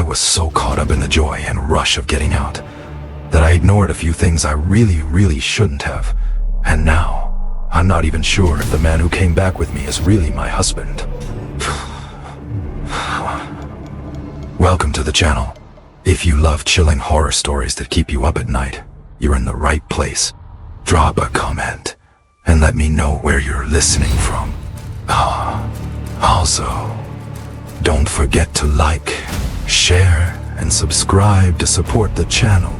was so caught up in the joy and rush of getting out that I ignored a few things I really shouldn't have. And now, I'm not even sure if the man who came back with me is really my husband. Welcome to the channel. If you love chilling horror stories that keep you up at night, you're in the right place. Drop a comment and let me know where you're listening from. Also, don't forget to like, share, and subscribe to support the channel.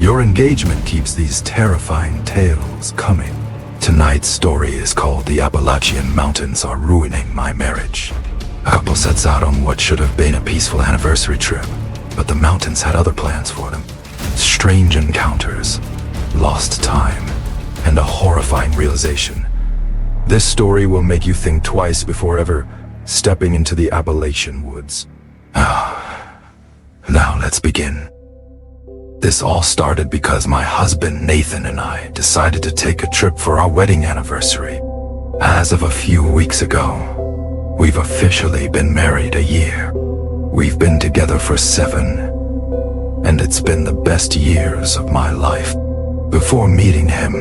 Your engagement keeps these terrifying tales coming. Tonight's story is called The Appalachian Mountains Are Ruining My Marriage. A couple sets out on what should have been a peaceful anniversary trip, but the mountains had other plans for them. Strange encounters, lost time, and a horrifying realization. This story will make you think twice before ever stepping into the Appalachian woods. Now let's begin. This all started because my husband Nathan and I decided to take a trip for our wedding anniversary. As of a few weeks ago, we've officially been married a year. We've been together for 7, and it's been the best years of my life. Before meeting him,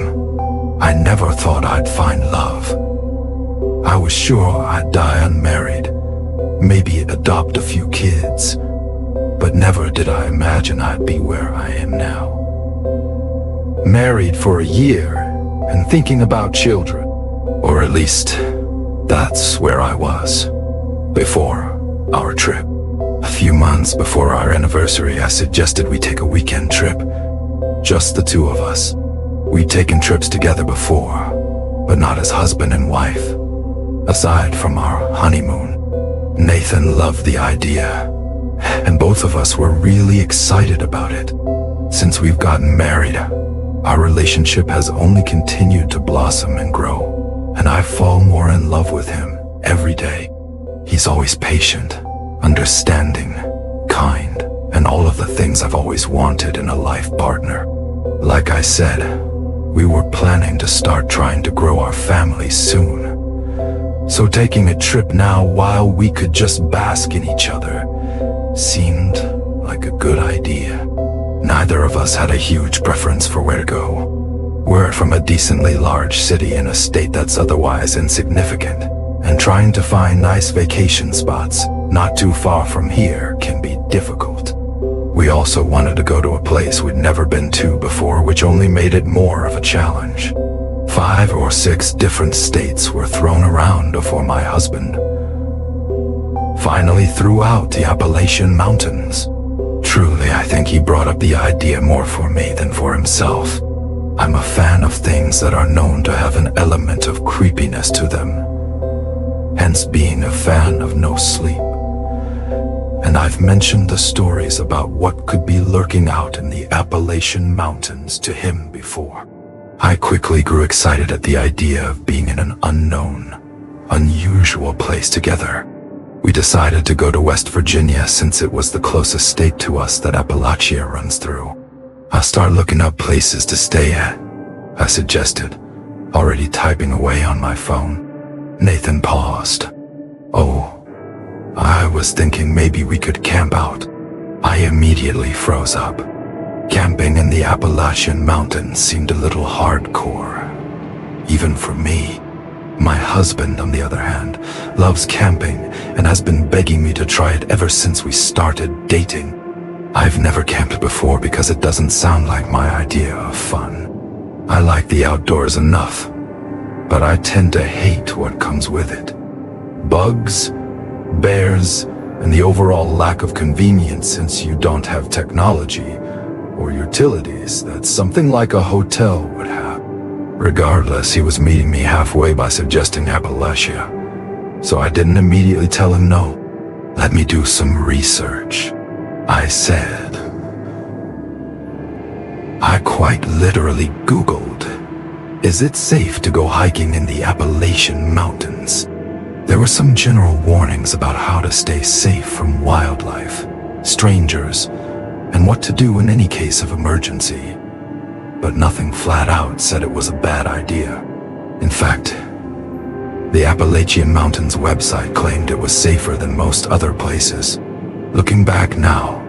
I never thought I'd find love. I was sure I'd die unmarried, maybe adopt a few kids, but never did I imagine I'd be where I am now. Married for a year and thinking about children, or at least that's where I was before our trip. A few months before our anniversary, I suggested we take a weekend trip, just the two of us. We'd taken trips together before, but not as husband and wife. Aside from our honeymoon, Nathan loved the idea, and both of us were really excited about it. Since we've gotten married, our relationship has only continued to blossom and grow, and I fall more in love with him every day. He's always patient, understanding, kind, and all of the things I've always wanted in a life partner. Like I said, we were planning to start trying to grow our family soon. So taking a trip now while we could just bask in each other seemed like a good idea. Neither of us had a huge preference for where to go. We're from a decently large city in a state that's otherwise insignificant, and trying to find nice vacation spots not too far from here can be difficult. We also wanted to go to a place we'd never been to before, which only made it more of a challenge. 5 or 6 different states were thrown around before my husband finally threw out the Appalachian Mountains. Truly, I think he brought up the idea more for me than for himself. I'm a fan of things that are known to have an element of creepiness to them, hence being a fan of No Sleep. And I've mentioned the stories about what could be lurking out in the Appalachian Mountains to him before. I quickly grew excited at the idea of being in an unknown, unusual place together. We decided to go to West Virginia since it was the closest state to us that Appalachia runs through. I'll start looking up places to stay at, I suggested, already typing away on my phone. Nathan paused. Oh, I was thinking maybe we could camp out. I immediately froze up. Camping in the Appalachian Mountains seemed a little hardcore, even for me. My husband, on the other hand, loves camping and has been begging me to try it ever since we started dating. I've never camped before because it doesn't sound like my idea of fun. I like the outdoors enough, but I tend to hate what comes with it. Bugs, bears, and the overall lack of convenience since you don't have technology or utilities that something like a hotel would have. Regardless, he was meeting me halfway by suggesting Appalachia, so I didn't immediately tell him no. Let me do some research, I said. I quite literally Googled, is it safe to go hiking in the Appalachian Mountains? There were some general warnings about how to stay safe from wildlife, strangers, and what to do in any case of emergency. But nothing flat out said it was a bad idea. In fact, the Appalachian Mountains website claimed it was safer than most other places. Looking back now,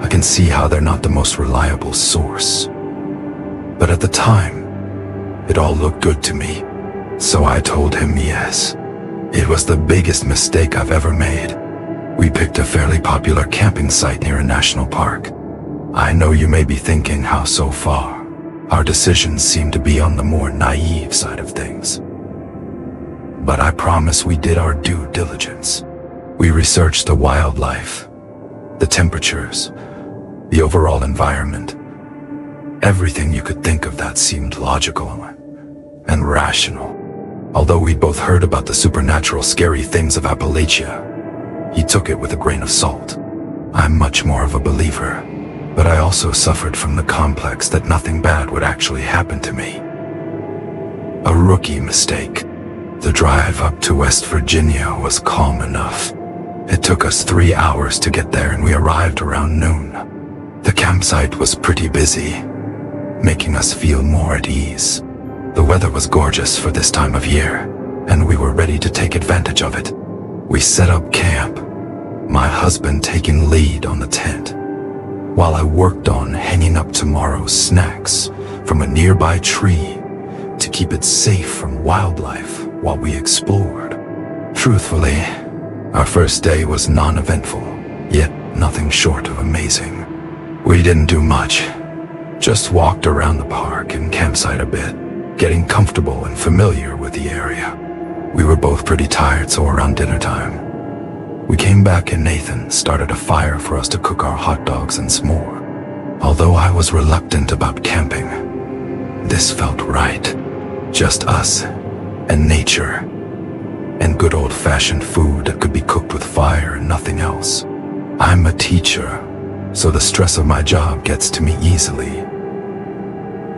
I can see how they're not the most reliable source. But at the time, it all looked good to me. So I told him yes. It was the biggest mistake I've ever made. We picked a fairly popular camping site near a national park. I know you may be thinking how so far our decisions seem to be on the more naive side of things. But I promise we did our due diligence. We researched the wildlife, the temperatures, the overall environment. Everything you could think of that seemed logical and rational. Although we'd both heard about the supernatural scary things of Appalachia, he took it with a grain of salt. I'm much more of a believer, but I also suffered from the complex that nothing bad would actually happen to me. A rookie mistake. The drive up to West Virginia was calm enough. It took us 3 hours to get there and we arrived around noon. The campsite was pretty busy, making us feel more at ease. The weather was gorgeous for this time of year, and we were ready to take advantage of it. We set up camp, my husband taking lead on the tent, while I worked on hanging up tomorrow's snacks from a nearby tree to keep it safe from wildlife while we explored. Truthfully, our first day was non-eventful, yet nothing short of amazing. We didn't do much, just walked around the park and campsite a bit, getting comfortable and familiar with the area. We were both pretty tired, so around dinner time, we came back and Nathan started a fire for us to cook our hot dogs and s'more. Although I was reluctant about camping, this felt right. Just us and nature, and good old-fashioned food that could be cooked with fire and nothing else. I'm a teacher, so the stress of my job gets to me easily.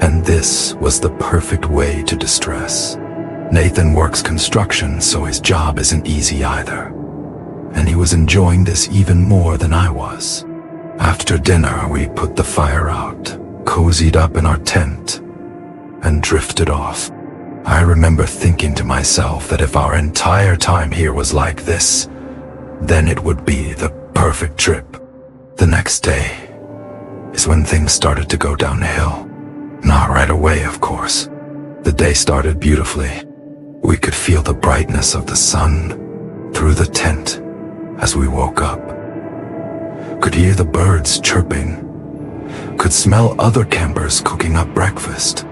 And this was the perfect way to distress. Nathan works construction, so his job isn't easy either. And he was enjoying this even more than I was. After dinner, we put the fire out, cozied up in our tent, and drifted off. I remember thinking to myself that if our entire time here was like this, then it would be the perfect trip. The next day is when things started to go downhill. Not right away, of course. The day started beautifully. We could feel the brightness of the sun through the tent as we woke up. Could hear the birds chirping. Could smell other campers cooking up breakfast.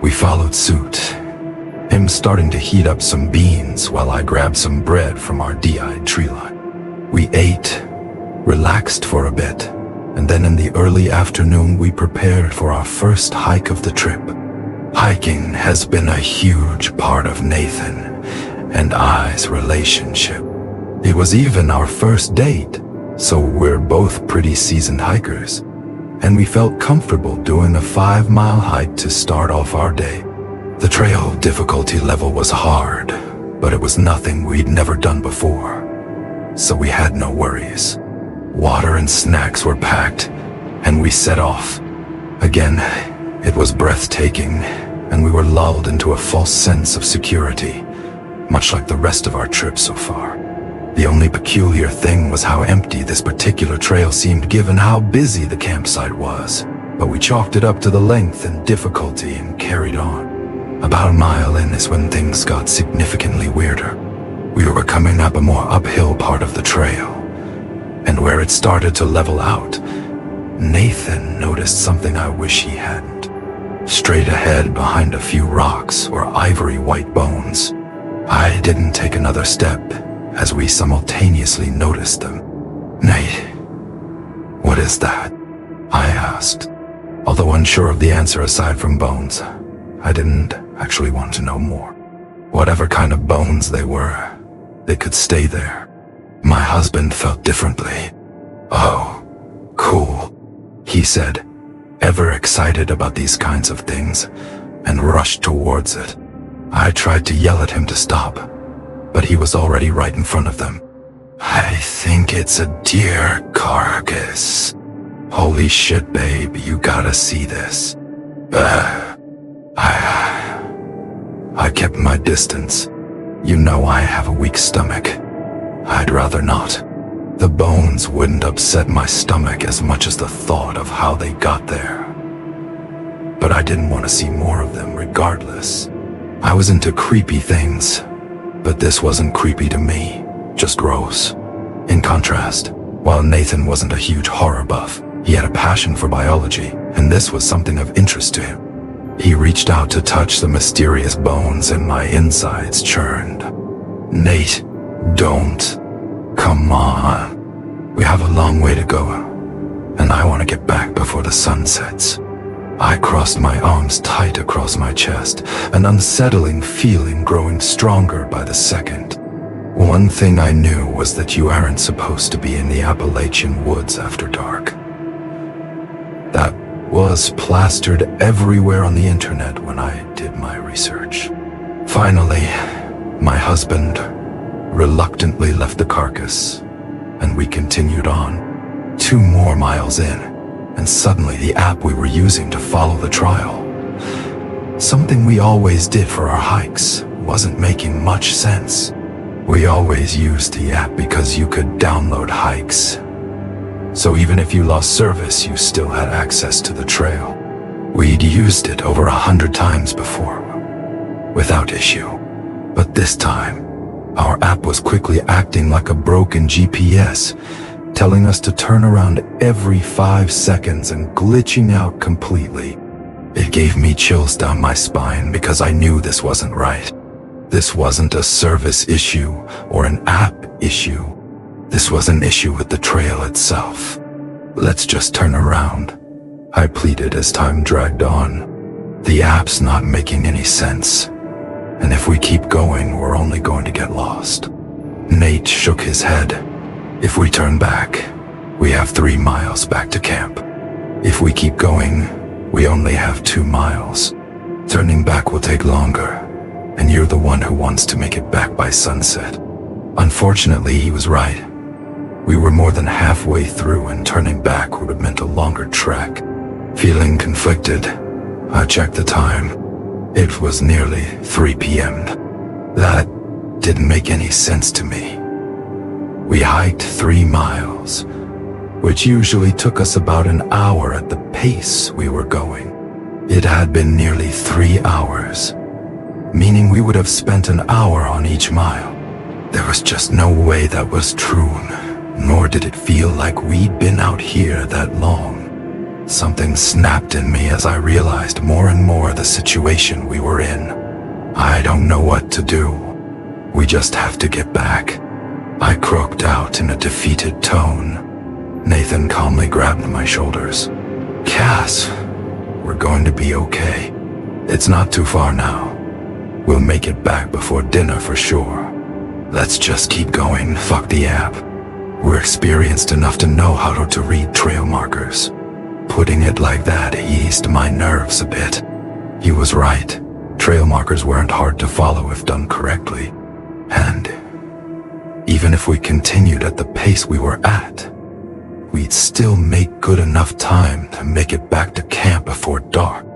We followed suit, him starting to heat up some beans while I grabbed some bread from our DI'd tree line. We ate, relaxed for a bit, and then in the early afternoon we prepared for our first hike of the trip. Hiking has been a huge part of Nathan and I's relationship. It was even our first date, so we're both pretty seasoned hikers, and we felt comfortable doing a 5-mile hike to start off our day. The trail difficulty level was hard, but it was nothing we'd never done before, so we had no worries. Water and snacks were packed, and we set off. Again, it was breathtaking, and we were lulled into a false sense of security, much like the rest of our trip so far. The only peculiar thing was how empty this particular trail seemed given how busy the campsite was, but we chalked it up to the length and difficulty and carried on. About a mile in is when things got significantly weirder. We were coming up a more uphill part of the trail, and where it started to level out, Nathan noticed something I wish he hadn't. Straight ahead behind a few rocks were ivory white bones. I didn't take another step as we simultaneously noticed them. "Nate, what is that?" I asked. Although unsure of the answer aside from bones, I didn't actually want to know more. Whatever kind of bones they were, they could stay there. My husband felt differently. "Oh, cool," he said, ever excited about these kinds of things, and rushed towards it. I tried to yell at him to stop, but he was already right in front of them. "I think it's a deer carcass. Holy shit, babe, you gotta see this." I kept my distance. You know I have a weak stomach. I'd rather not. The bones wouldn't upset my stomach as much as the thought of how they got there. But I didn't want to see more of them regardless. I was into creepy things, but this wasn't creepy to me, just gross. In contrast, while Nathan wasn't a huge horror buff, he had a passion for biology, and this was something of interest to him. He reached out to touch the mysterious bones, and my insides churned. Nate, don't. Come on. We have a long way to go, and I want to get back before the sun sets. I crossed my arms tight across my chest, an unsettling feeling growing stronger by the second. One thing I knew was that you aren't supposed to be in the Appalachian woods after dark. That was plastered everywhere on the internet when I did my research. Finally, my husband reluctantly left the carcass, and we continued on. 2 more miles in, and suddenly the app we were using to follow the trail, something we always did for our hikes, wasn't making much sense. We always used the app because you could download hikes. So even if you lost service, you still had access to the trail. We'd used it over 100 times before, without issue. But this time, our app was quickly acting like a broken GPS, telling us to turn around every 5 seconds and glitching out completely. It gave me chills down my spine because I knew this wasn't right. This wasn't a service issue or an app issue. This was an issue with the trail itself. Let's just turn around, I pleaded as time dragged on. The app's not making any sense, and if we keep going, we're only going to get lost. Nate shook his head. If we turn back, we have 3 miles back to camp. If we keep going, we only have 2 miles. Turning back will take longer, and you're the one who wants to make it back by sunset. Unfortunately, he was right. We were more than halfway through, and turning back would have meant a longer trek. Feeling conflicted, I checked the time. It was nearly 3 p.m. That didn't make any sense to me. We hiked 3 miles, which usually took us about an hour at the pace we were going. It had been nearly 3 hours, meaning we would have spent an hour on each mile. There was just no way that was true, nor did it feel like we'd been out here that long. Something snapped in me as I realized more and more the situation we were in. I don't know what to do. We just have to get back, I croaked out in a defeated tone. Nathan calmly grabbed my shoulders. Cass, we're going to be okay. It's not too far now. We'll make it back before dinner for sure. Let's just keep going, fuck the app. We're experienced enough to know how to read trail markers. Putting it like that eased my nerves a bit. He was right. Trail markers weren't hard to follow if done correctly. And even if we continued at the pace we were at, we'd still make good enough time to make it back to camp before dark.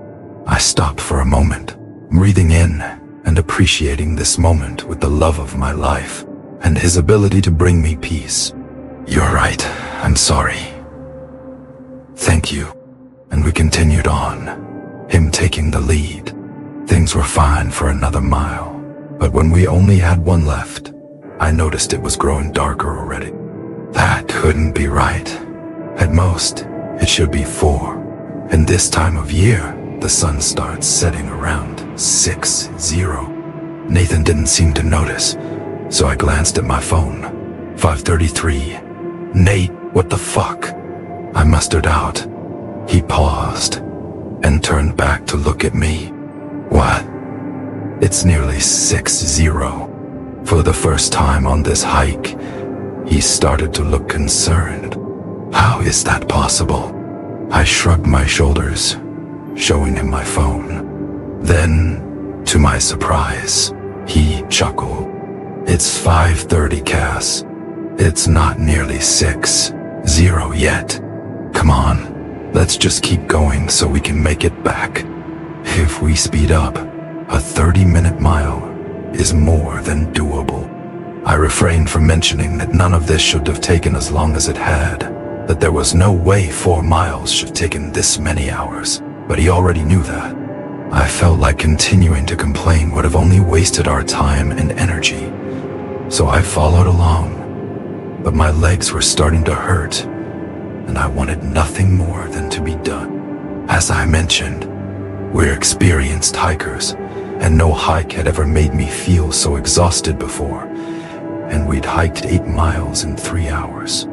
I stopped for a moment, breathing in and appreciating this moment with the love of my life and his ability to bring me peace. You're right, I'm sorry. Thank you. And we continued on, him taking the lead. Things were fine for another mile, but when we only had 1 left, I noticed it was growing darker already. That couldn't be right. At most, it should be 4. And this time of year, the sun starts setting around 6:0. Nathan didn't seem to notice, so I glanced at my phone. 5:33. Nate, what the fuck? I mustered out. He paused and turned back to look at me. What? It's nearly 6:0. For the first time on this hike, he started to look concerned. How is that possible? I shrugged my shoulders, showing him my phone. Then, to my surprise, he chuckled. It's 5:30, Cass. It's not nearly 6:0 yet. Come on, let's just keep going so we can make it back. If we speed up, a 30-minute mile is more than doable. I refrained from mentioning that none of this should have taken as long as it had, that there was no way 4 miles should have taken this many hours, but he already knew that. I felt like continuing to complain would have only wasted our time and energy, so I followed along. But my legs were starting to hurt, and I wanted nothing more than to be done. As I mentioned, we're experienced hikers, and no hike had ever made me feel so exhausted before, and we'd hiked 8 miles in 3 hours.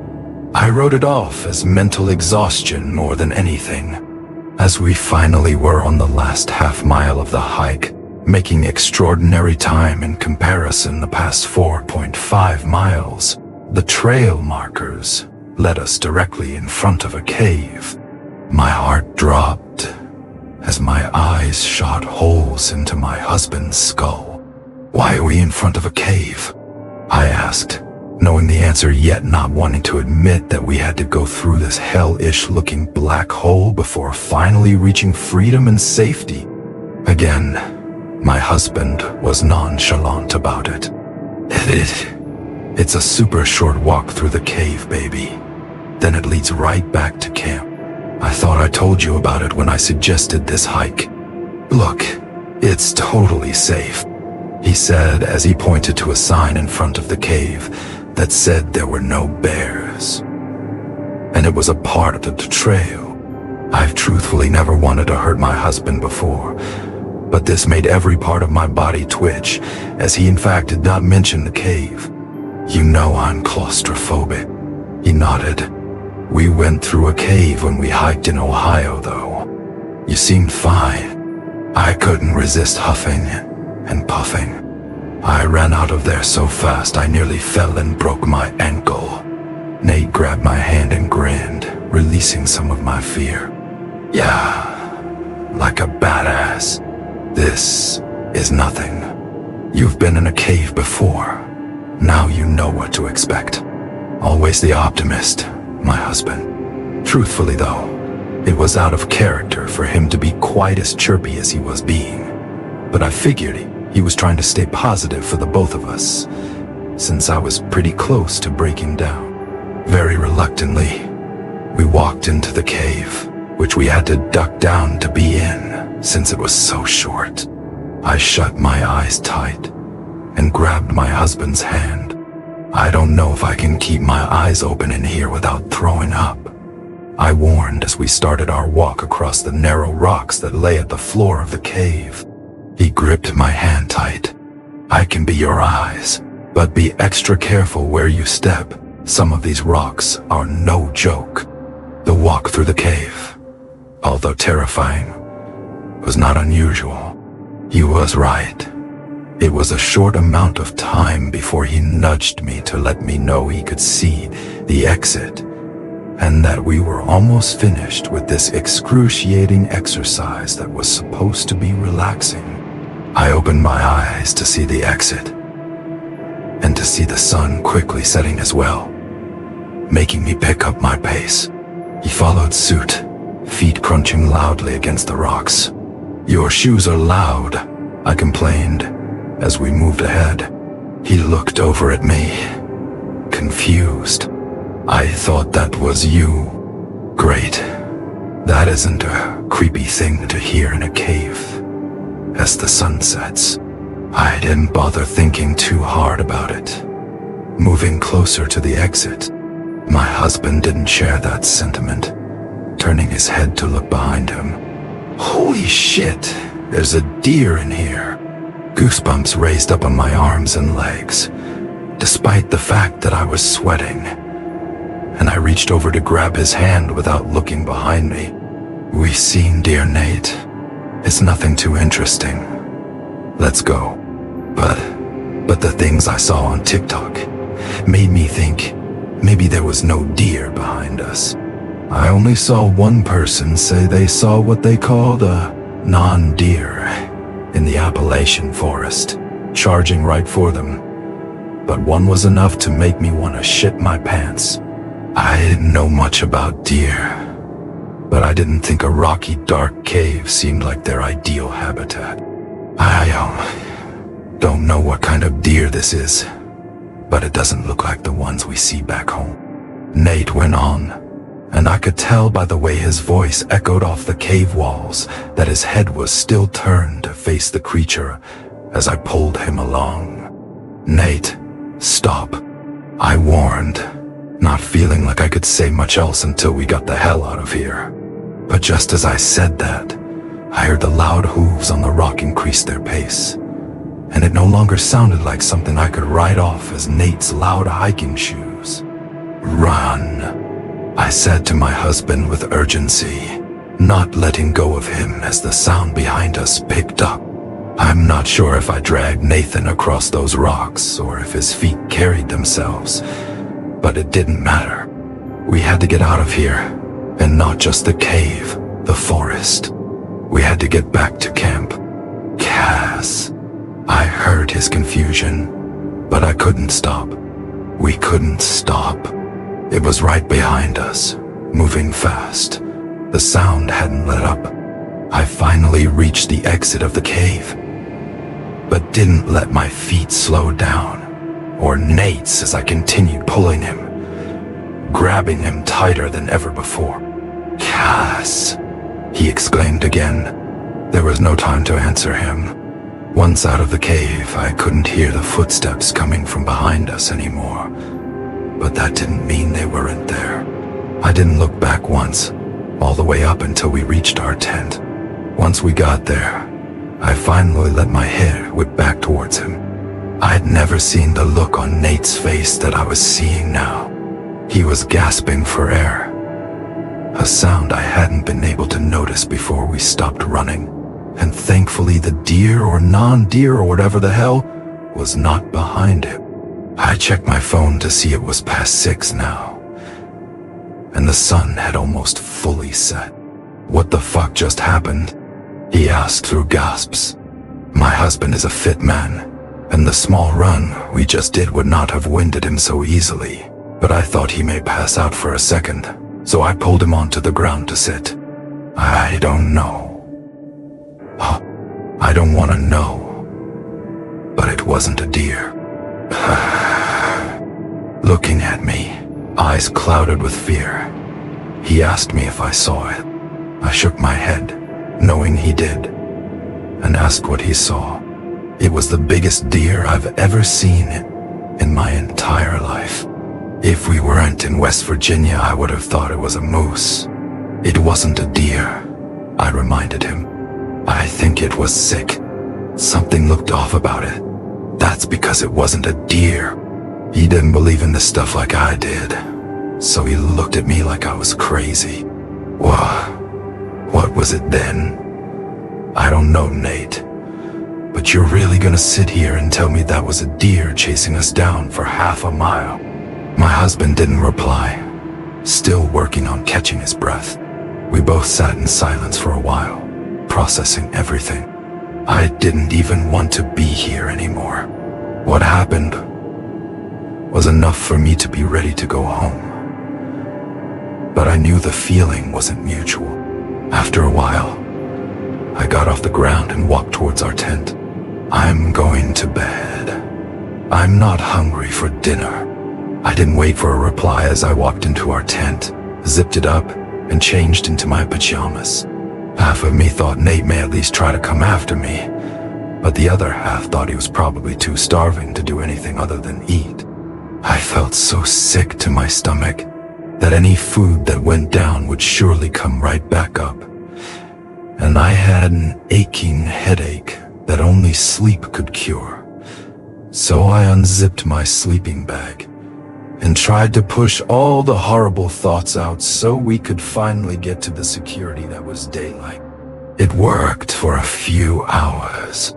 I wrote it off as mental exhaustion more than anything. As we finally were on the last half mile of the hike, making extraordinary time in comparison the past 4.5 miles, the trail markers led us directly in front of a cave. My heart dropped as my eyes shot holes into my husband's skull. "Why are we in front of a cave?" I asked, knowing the answer yet not wanting to admit that we had to go through this hellish looking black hole before finally reaching freedom and safety. Again, my husband was nonchalant about it. It's a super short walk through the cave, baby. Then it leads right back to camp. I thought I told you about it when I suggested this hike. Look, it's totally safe, he said as he pointed to a sign in front of the cave that said there were no bears. And it was a part of the trail. I've truthfully never wanted to hurt my husband before, but this made every part of my body twitch, as he in fact did not mention the cave. "You know I'm claustrophobic," he nodded. "We went through a cave when we hiked in Ohio, though. You seemed fine." I couldn't resist huffing and puffing. I ran out of there so fast I nearly fell and broke my ankle. Nate grabbed my hand and grinned, releasing some of my fear. "Yeah, like a badass. This is nothing. You've been in a cave before. Now you know what to expect." Always the optimist, my husband. Truthfully though, it was out of character for him to be quite as chirpy as he was being. But I figured he was trying to stay positive for the both of us, since I was pretty close to breaking down. Very reluctantly, we walked into the cave, which we had to duck down to be in, since it was so short. I shut my eyes tight and grabbed my husband's hand. I don't know if I can keep my eyes open in here without throwing up, I warned as we started our walk across the narrow rocks that lay at the floor of the cave. He gripped my hand tight. "I can be your eyes, but be extra careful where you step. Some of these rocks are no joke." The walk through the cave, although terrifying, was not unusual. He was right. It was a short amount of time before he nudged me to let me know he could see the exit, and that we were almost finished with this excruciating exercise that was supposed to be relaxing. I opened my eyes to see the exit, and to see the sun quickly setting as well, making me pick up my pace. He followed suit, feet crunching loudly against the rocks. "Your shoes are loud," I complained as we moved ahead. He looked over at me, confused. "I thought that was you." "Great. That isn't a creepy thing to hear in a cave as the sun sets." I didn't bother thinking too hard about it. Moving closer to the exit, my husband didn't share that sentiment, turning his head to look behind him. "Holy shit, there's a deer in here." Goosebumps raised up on my arms and legs, despite the fact that I was sweating, and I reached over to grab his hand without looking behind me. "We've seen deer, Nate. It's nothing too interesting. Let's go." But the things I saw on TikTok made me think maybe there was no deer behind us. I only saw one person say they saw what they called a non-deer in the Appalachian forest, charging right for them. But one was enough to make me want to shit my pants. I didn't know much about deer, but I didn't think a rocky, dark cave seemed like their ideal habitat. I don't know what kind of deer this is, but it doesn't look like the ones we see back home. Nate went on, and I could tell by the way his voice echoed off the cave walls that his head was still turned to face the creature as I pulled him along. "Nate, stop," I warned, not feeling like I could say much else until we got the hell out of here. But just as I said that, I heard the loud hooves on the rock increase their pace, and it no longer sounded like something I could write off as Nate's loud hiking shoes. "Run," I said to my husband with urgency, not letting go of him as the sound behind us picked up. I'm not sure if I dragged Nathan across those rocks or if his feet carried themselves, but it didn't matter. We had to get out of here, and not just the cave, the forest. We had to get back to camp. "Cass." I heard his confusion, but I couldn't stop. We couldn't stop. It was right behind us, moving fast. The sound hadn't let up. I finally reached the exit of the cave, but didn't let my feet slow down, or Nate's as I continued pulling him, grabbing him tighter than ever before. "Cass," he exclaimed again. There was no time to answer him. Once out of the cave, I couldn't hear the footsteps coming from behind us anymore, but that didn't mean they weren't there. I didn't look back once, all the way up until we reached our tent. Once we got there, I finally let my head whip back towards him. I'd never seen the look on Nate's face that I was seeing now. He was gasping for air, a sound I hadn't been able to notice before we stopped running, and thankfully the deer or non-deer or whatever the hell was not behind him. I checked my phone to see it was past 6 now, and the sun had almost fully set. "What the fuck just happened?" he asked through gasps. My husband is a fit man, and the small run we just did would not have winded him so easily, but I thought he may pass out for a second, so I pulled him onto the ground to sit. "I don't know." I don't want to know, but it wasn't a deer. Looking at me, eyes clouded with fear, he asked me if I saw it. I shook my head, knowing he did, and asked what he saw. It was the biggest deer I've ever seen in my entire life. If we weren't in West Virginia, I would have thought it was a moose. It wasn't a deer, I reminded him. I think it was sick. Something looked off about it. That's because it wasn't a deer. He didn't believe in this stuff like I did, so he looked at me like I was crazy. What was it then? "I don't know, Nate. But you're really gonna sit here and tell me that was a deer chasing us down for half a mile?" My husband didn't reply, still working on catching his breath. We both sat in silence for a while, processing everything. I didn't even want to be here anymore. What happened was enough for me to be ready to go home. But I knew the feeling wasn't mutual. After a while, I got off the ground and walked towards our tent. "I'm going to bed. I'm not hungry for dinner." I didn't wait for a reply as I walked into our tent, zipped it up, and changed into my pajamas. Half of me thought Nate may at least try to come after me, but the other half thought he was probably too starving to do anything other than eat. I felt so sick to my stomach that any food that went down would surely come right back up. And I had an aching headache that only sleep could cure. So I unzipped my sleeping bag and tried to push all the horrible thoughts out so we could finally get to the security that was daylight. It worked for a few hours.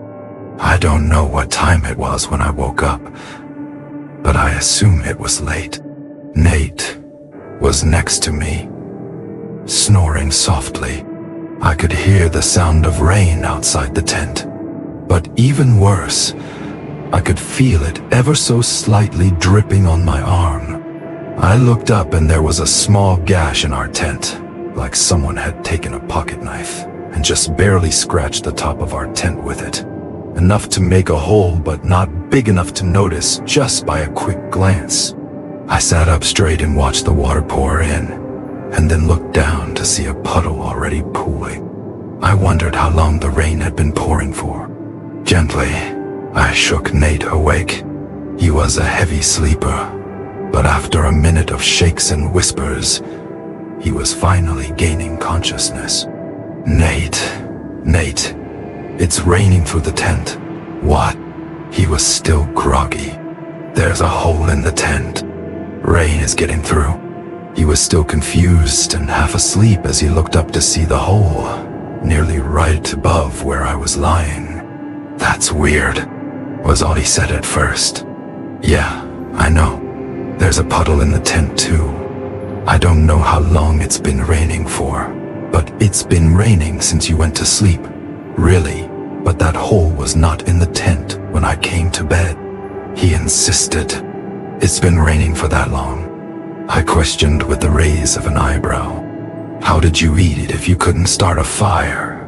I don't know what time it was when I woke up, but I assume it was late. Nate was next to me, snoring softly. I could hear the sound of rain outside the tent, but even worse, I could feel it ever so slightly dripping on my arm. I looked up and there was a small gash in our tent, like someone had taken a pocket knife and just barely scratched the top of our tent with it. enough to make a hole but not big enough to notice just by a quick glance. I sat up straight and watched the water pour in, and then looked down to see a puddle already pooling. I wondered how long the rain had been pouring for. Gently, I shook Nate awake. He was a heavy sleeper, but after a minute of shakes and whispers, he was finally gaining consciousness. Nate, it's raining through the tent. What? He was still groggy. There's a hole in the tent. Rain is getting through. He was still confused and half asleep as he looked up to see the hole, nearly right above where I was lying. That's weird, was all he said at first. Yeah, I know. There's a puddle in the tent too. I don't know how long it's been raining for, but it's been raining since you went to sleep. Really, but that hole was not in the tent when I came to bed. He insisted. It's been raining for that long. I questioned with the raise of an eyebrow. How did you eat it if you couldn't start a fire?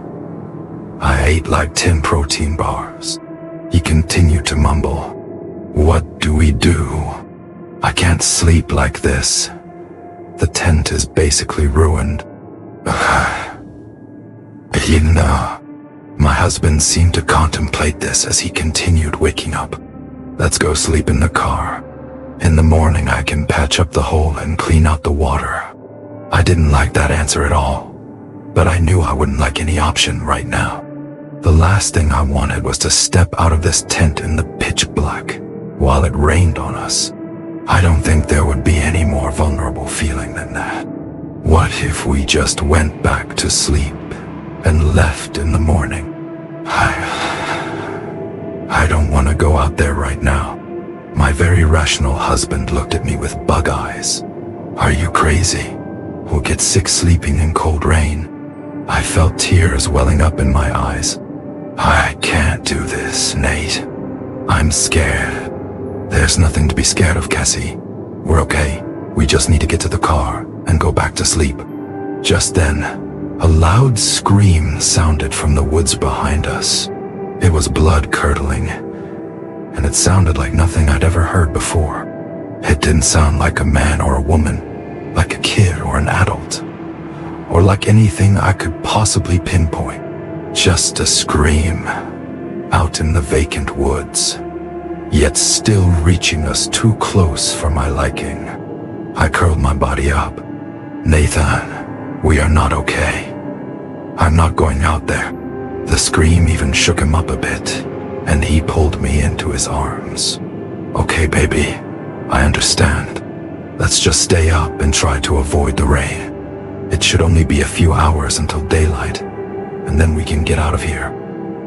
I ate like 10 protein bars. He continued to mumble. What do we do? I can't sleep like this. The tent is basically ruined. My husband seemed to contemplate this as he continued waking up. Let's go sleep in the car. In the morning I can patch up the hole and clean out the water. I didn't like that answer at all, but I knew I wouldn't like any option right now. The last thing I wanted was to step out of this tent in the pitch black while it rained on us. I don't think there would be any more vulnerable feeling than that. What if we just went back to sleep and left in the morning? I don't want to go out there right now. My very rational husband looked at me with bug eyes. Are you crazy? We'll get sick sleeping in cold rain. I felt tears welling up in my eyes. I can't do this, Nate. I'm scared. There's nothing to be scared of, Cassie. We're okay. We just need to get to the car and go back to sleep. Just then, a loud scream sounded from the woods behind us. It was blood-curdling, and it sounded like nothing I'd ever heard before. It didn't sound like a man or a woman, like a kid or an adult, or like anything I could possibly pinpoint. Just a scream out in the vacant woods, yet still reaching us too close for my liking. I curled my body up. Nathan, we are not okay. I'm not going out there. The scream even shook him up a bit, and he pulled me into his arms. Okay, baby, I understand. Let's just stay up and try to avoid the rain. It should only be a few hours until daylight, and then we can get out of here.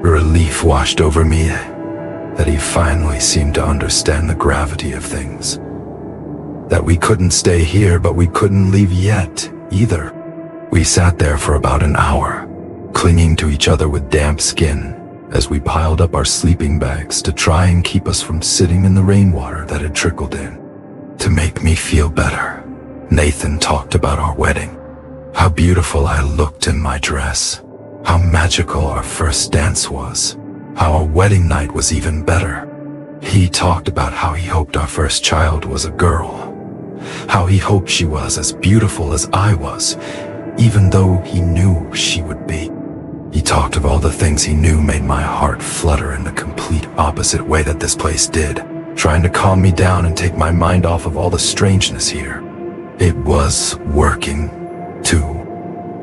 Relief washed over me that he finally seemed to understand the gravity of things. That we couldn't stay here, but we couldn't leave yet, either. We sat there for about an hour, clinging to each other with damp skin, as we piled up our sleeping bags to try and keep us from sitting in the rainwater that had trickled in. To make me feel better, Nathan talked about our wedding. How beautiful I looked in my dress. How magical our first dance was. How our wedding night was even better. He talked about how he hoped our first child was a girl. How he hoped she was as beautiful as I was, even though he knew she would be. He talked of all the things he knew made my heart flutter in the complete opposite way that this place did, trying to calm me down and take my mind off of all the strangeness here. It was working, too.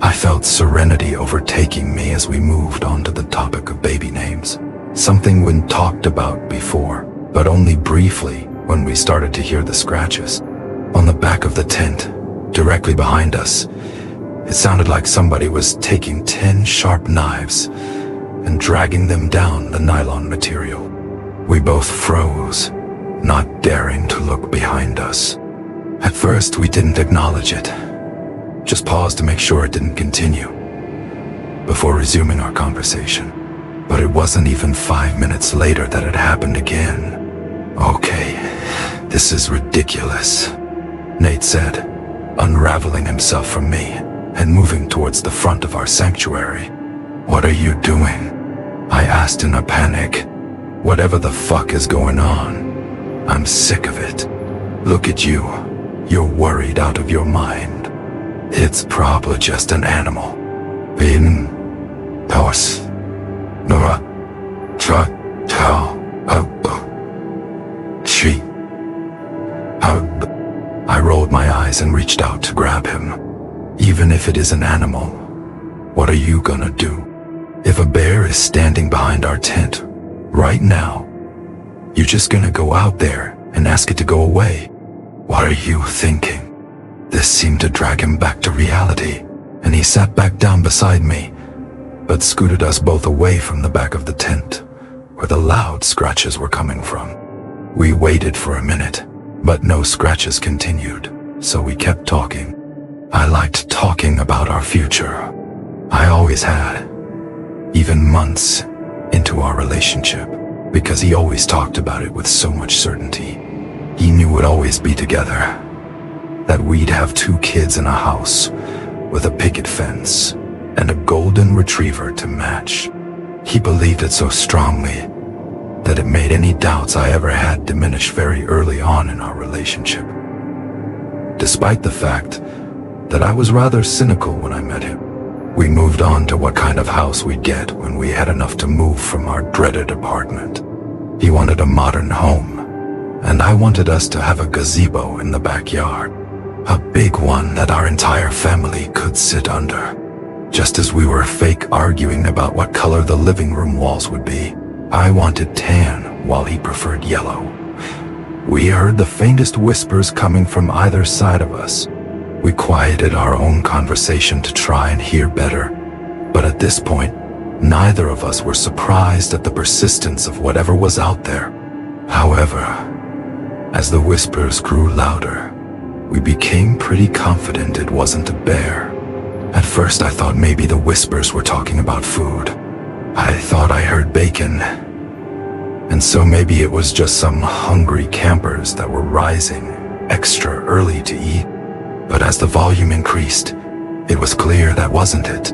I felt serenity overtaking me as we moved on to the topic of baby names. Something we'd talked about before, but only briefly when we started to hear the scratches. On the back of the tent, directly behind us, it sounded like somebody was taking 10 sharp knives and dragging them down the nylon material. We both froze, not daring to look behind us. At first, we didn't acknowledge it, just paused to make sure it didn't continue, before resuming our conversation. But it wasn't even 5 minutes later that it happened again. Okay, this is ridiculous, Nate said, unraveling himself from me and moving towards the front of our sanctuary. What are you doing? I asked in a panic, Whatever the fuck is going on, I'm sick of it. Look at you. You're worried out of your mind. It's probably just an animal. Being Taos. Nora. Tra. Tao. She. I rolled my eyes and reached out to grab him. Even if it is an animal, what are you gonna do? If a bear is standing behind our tent, right now, you're just gonna go out there and ask it to go away. What are you thinking? This seemed to drag him back to reality, and he sat back down beside me, but scooted us both away from the back of the tent, where the loud scratches were coming from. We waited for a minute, but no scratches continued, so we kept talking. I liked talking about our future. I always had, even months into our relationship, because he always talked about it with so much certainty. He knew we'd always be together, that we'd have 2 kids in a house with a picket fence and a golden retriever to match. He believed it so strongly that it made any doubts I ever had diminish very early on in our relationship. Despite the fact that I was rather cynical when I met him, we moved on to what kind of house we'd get when we had enough to move from our dreaded apartment. He wanted a modern home, and I wanted us to have a gazebo in the backyard, a big one that our entire family could sit under. Just as we were fake arguing about what color the living room walls would be, I wanted tan while he preferred yellow. We heard the faintest whispers coming from either side of us. We quieted our own conversation to try and hear better, but at this point, neither of us were surprised at the persistence of whatever was out there. However, as the whispers grew louder, we became pretty confident it wasn't a bear. At first I thought maybe the whispers were talking about food. I thought I heard bacon, and so maybe it was just some hungry campers that were rising extra early to eat. But as the volume increased, it was clear that wasn't it.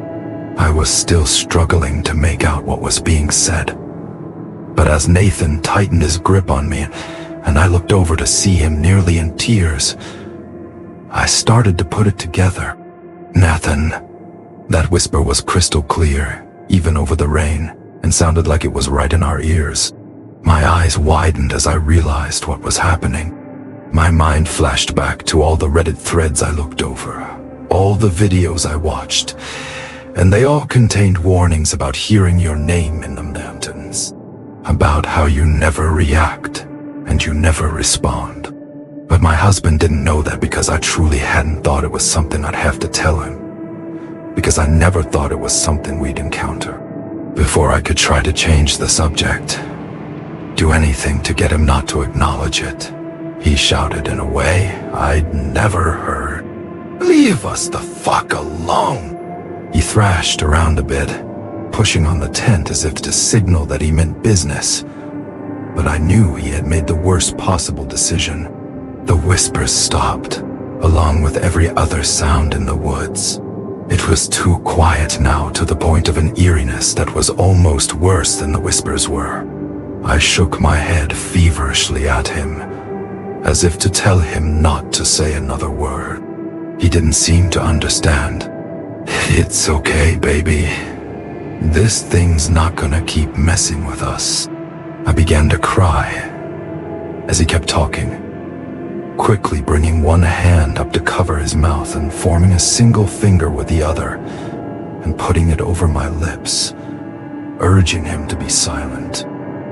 I was still struggling to make out what was being said. But as Nathan tightened his grip on me, and I looked over to see him nearly in tears, I started to put it together. Nathan. That whisper was crystal clear, even over the rain, and sounded like it was right in our ears. My eyes widened as I realized what was happening. My mind flashed back to all the Reddit threads I looked over, all the videos I watched, and they all contained warnings about hearing your name in the mountains, about how you never react and you never respond. But my husband didn't know that because I truly hadn't thought it was something I'd have to tell him, because I never thought it was something we'd encounter. Before I could try to change the subject, do anything to get him not to acknowledge it, he shouted in a way I'd never heard. "Leave us the fuck alone!" He thrashed around a bit, pushing on the tent as if to signal that he meant business. But I knew he had made the worst possible decision. The whispers stopped, along with every other sound in the woods. It was too quiet now, to the point of an eeriness that was almost worse than the whispers were. I shook my head feverishly at him, as if to tell him not to say another word. He didn't seem to understand. "It's okay, baby. This thing's not gonna keep messing with us." I began to cry as he kept talking, quickly bringing one hand up to cover his mouth and forming a single finger with the other and putting it over my lips, urging him to be silent.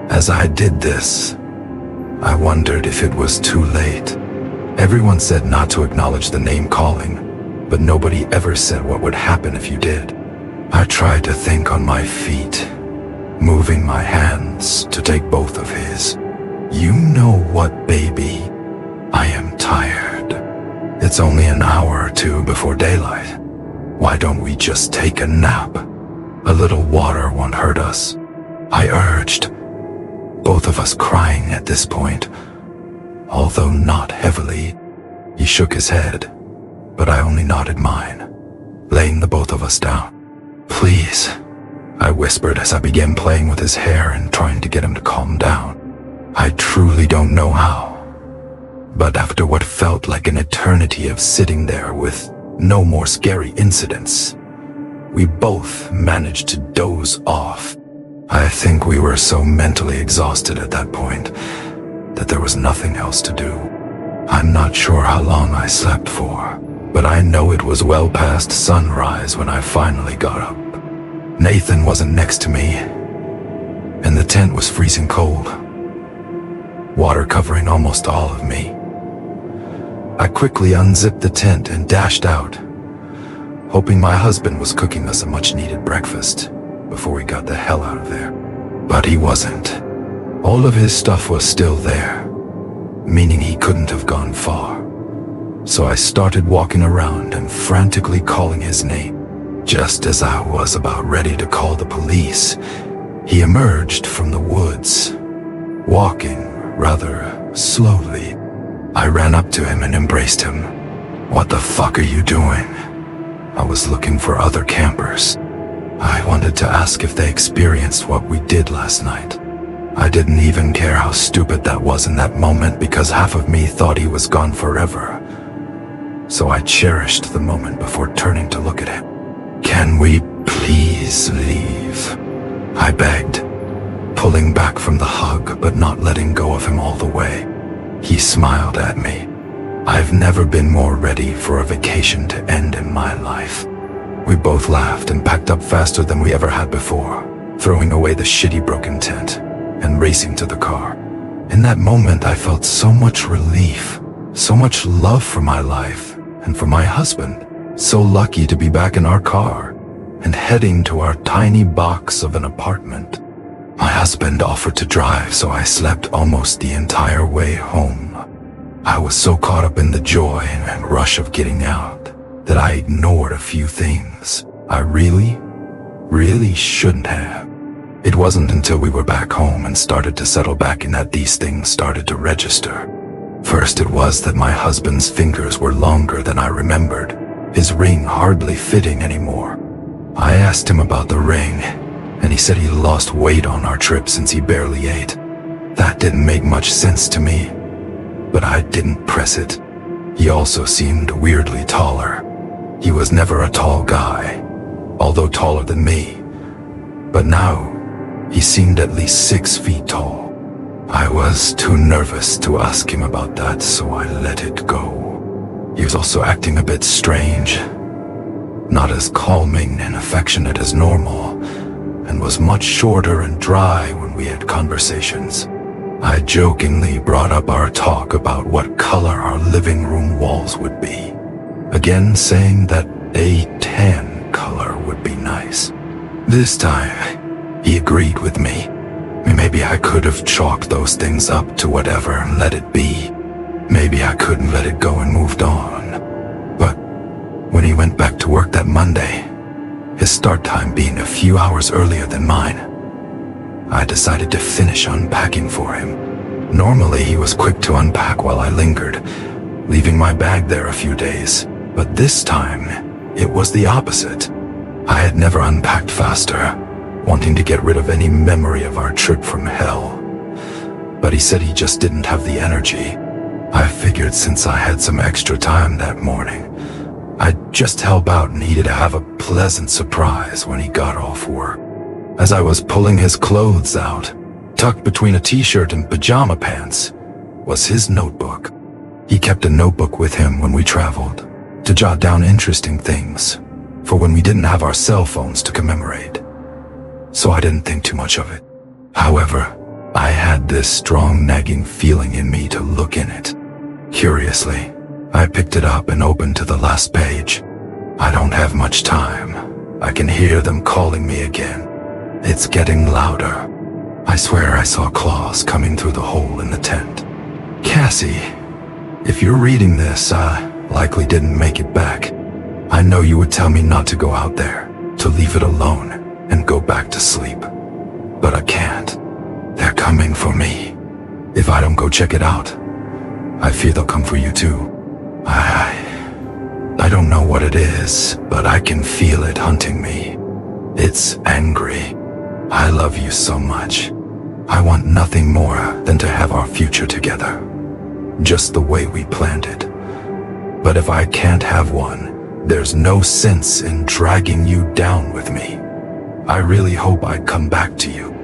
As I did this, I wondered if it was too late. Everyone said not to acknowledge the name calling, but nobody ever said what would happen if you did. I tried to think on my feet, moving my hands to take both of his. "You know what, baby? I am tired. It's only an hour or two before daylight. Why don't we just take a nap? A little water won't hurt us," I urged, both of us crying at this point, although not heavily. He shook his head, but I only nodded mine, laying the both of us down. "Please, I whispered as I began playing with his hair and trying to get him to calm down. I truly don't know how, but after what felt like an eternity of sitting there with no more scary incidents, we both managed to doze off. I think we were so mentally exhausted at that point that there was nothing else to do. I'm not sure how long I slept for, but I know it was well past sunrise when I finally got up. Nathan wasn't next to me, and the tent was freezing cold, water covering almost all of me. I quickly unzipped the tent and dashed out, hoping my husband was cooking us a much-needed breakfast before we got the hell out of there. But he wasn't. All of his stuff was still there, meaning he couldn't have gone far. So I started walking around and frantically calling his name. Just as I was about ready to call the police, he emerged from the woods, walking rather slowly. I ran up to him and embraced him. "What the fuck are you doing?" I was looking for other campers. I wanted to ask if they experienced what we did last night. I didn't even care how stupid that was in that moment because half of me thought he was gone forever. So I cherished the moment before turning to look at him. "Can we please leave?" I begged, pulling back from the hug but not letting go of him all the way. He smiled at me. I've never been more ready for a vacation to end in my life. We both laughed and packed up faster than we ever had before, throwing away the shitty broken tent and racing to the car. In that moment, I felt so much relief, so much love for my life and for my husband. So lucky to be back in our car and heading to our tiny box of an apartment. My husband offered to drive, so I slept almost the entire way home. I was so caught up in the joy and rush of getting out that I ignored a few things I really shouldn't have. It wasn't until we were back home and started to settle back in that these things started to register. First, it was that my husband's fingers were longer than I remembered, his ring hardly fitting anymore. I asked him about the ring, and he said he lost weight on our trip since he barely ate. That didn't make much sense to me, but I didn't press it. He also seemed weirdly taller. He was never a tall guy, although taller than me. But now, he seemed at least 6 feet tall. I was too nervous to ask him about that, so I let it go. He was also acting a bit strange, not as calming and affectionate as normal, and was much shorter and dry when we had conversations. I jokingly brought up our talk about what color our living room walls would be, again saying that a tan color would be nice. This time, he agreed with me. Maybe I could have chalked those things up to whatever and let it be. Maybe I couldn't let it go and moved on. But when he went back to work that Monday, his start time being a few hours earlier than mine, I decided to finish unpacking for him. Normally, he was quick to unpack while I lingered, leaving my bag there a few days. But this time, it was the opposite. I had never unpacked faster, wanting to get rid of any memory of our trip from hell. But he said he just didn't have the energy. I figured since I had some extra time that morning, I'd just help out and he'd have a pleasant surprise when he got off work. As I was pulling his clothes out, tucked between a t-shirt and pajama pants, was his notebook. He kept a notebook with him when we traveled, to jot down interesting things, for when we didn't have our cell phones to commemorate. So I didn't think too much of it. However, I had this strong nagging feeling in me to look in it. Curiously, I picked it up and opened to the last page. I don't have much time. I can hear them calling me again. It's getting louder. I swear I saw claws coming through the hole in the tent. Cassie, if you're reading this, I likely didn't make it back. I know you would tell me not to go out there, to leave it alone, and go back to sleep. But I can't. They're coming for me. If I don't go check it out, I fear they'll come for you too. I don't know what it is, but I can feel it hunting me. It's angry. I love you so much. I want nothing more than to have our future together, just the way we planned it. But if I can't have one, there's no sense in dragging you down with me. I really hope I come back to you.